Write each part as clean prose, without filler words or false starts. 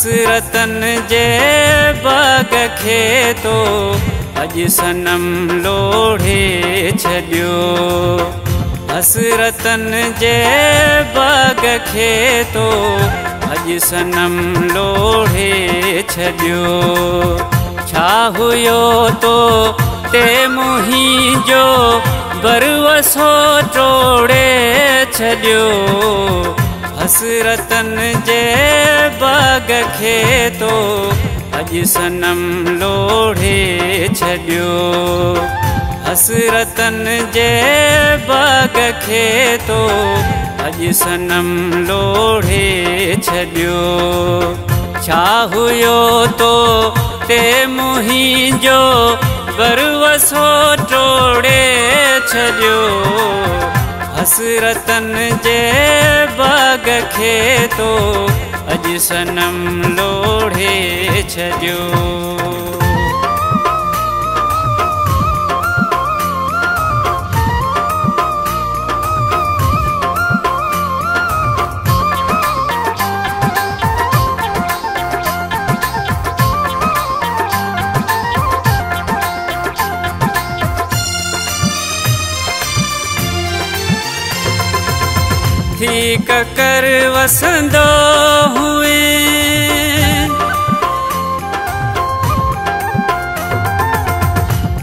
हसरतन जे बाग खे तो अज सनम लोढ़े छड्यो। हसरतन जे बाग खे तो अज सनम लोढ़े छड्यो। छा हुयो तो ते मुहिंजो बरवसो टोड़े छड्यो। हसरतन जे बाग खे तो अज सनम लोढ़े छड्यो। हसरतन जे बाग खे तो अज सनम लोढ़े छड्यो। छा हुयो तो ते मुहिंजो बरवसो टोड़े छड्यो। हसरतन जे बाग खे तो अज सनम लोढ़े छड्यो। ठीक कर वसंदो हुए,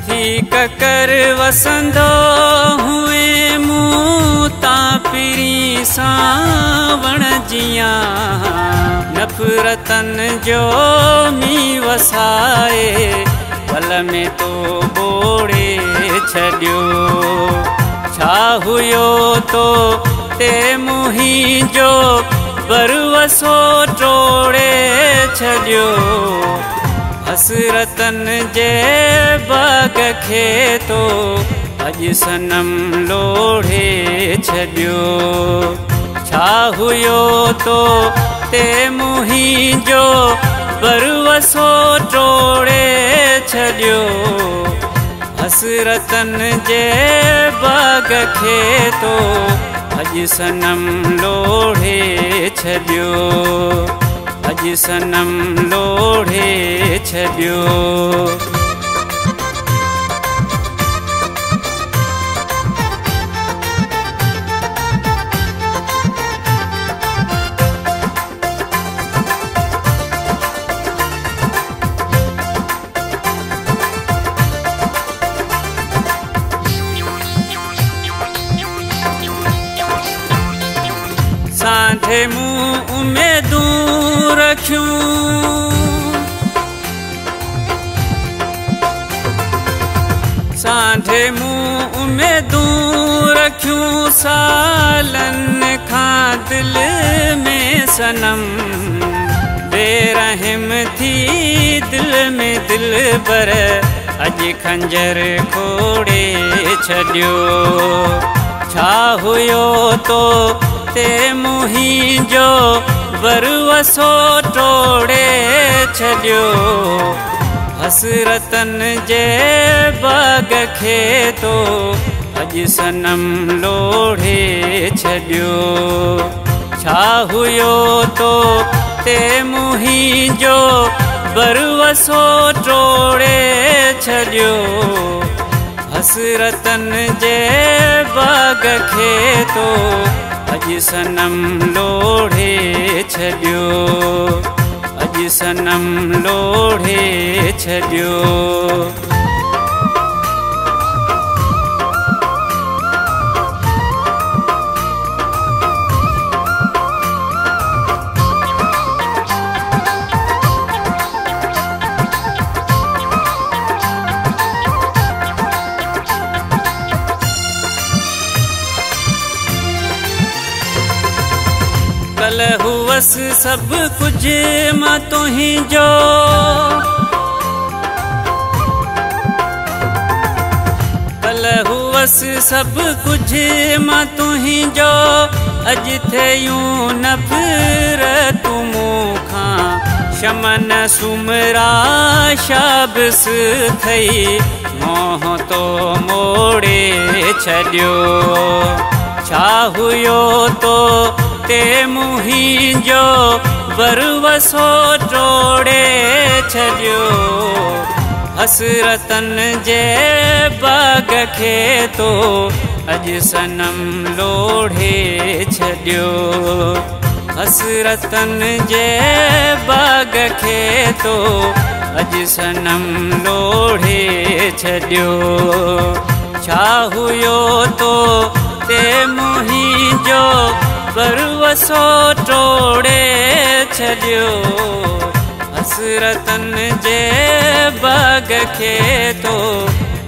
ठीक कर वसंदो हुए मूं तां पिरी सावण जिया। नफ़रतन जो मी वसाए पल में तो बोड़े छड्यो। छा हुयो तो ते मुहिंजो बरवसो टोड़े छड्यो। हसरतन जे बाग खे तो अज सनम लोढ़े छड्यो। छा हुयो तो ते मुहिंजो बरवसो टोड़े छड्यो। हसरतन जे बाग खे तो अज सनम लोढ़े छड्यो। अज सनम लोढ़े छड्यो। सांढे मूं उम्मीदूं रखियूं, सांढे मूं उम्मीदूं रखियूं। सालन खां दिल में सनम बेरहम थी दिल में दिल बर अज खंजर खोड़े छड्यो। छा हुयो तो ते मुहिंजो बरवसो टोड़े छड्यो। हसरतन जे बाग खे तो अज सनम लोढ़े छड्यो। छा हुयो तो ते मुहिंजो बरवसो टोड़े छड्यो। हसरतन जे बाग खे तो अज सनम लोढ़े छड्यो। अज सनम लोढ़े छड्यो। कल हुवस सब कुछ मां तुहिंजो। कल हुवस सब कुछ मां तुहिंजो। अज थयूं नफ़रतूं मूंखां शमन सुमरा शाबस थई मोह तो मोड़े छड्यो। छा हुयो तो ते मुहिंजो वरवसो टोड़े छॾियो। हसरतन जे बाग खे तो अॼु सनम लोढ़े छॾियो। हसरतन जे बाग खे तो अॼु सनम लोढ़े छॾियो। छा हुयो तो ते मुहिंजो वरवसो टोड़े छॾियो। हसरतन जे बाग खे तो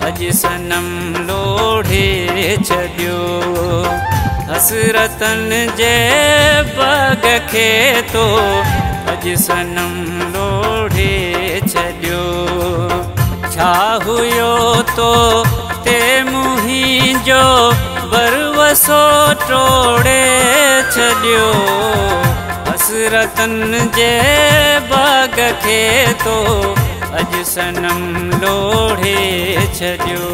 अॼु सनम लोढ़े छॾियो। हसरतन जे बाग खे तो अॼु सनम लोढ़े छॾियो। छा हुयो तो ते मुहिंजो वरवसो टोड़े छॾियो। हसरतन जे बाग खे तो अॼु सनम लोढ़े छॾियो।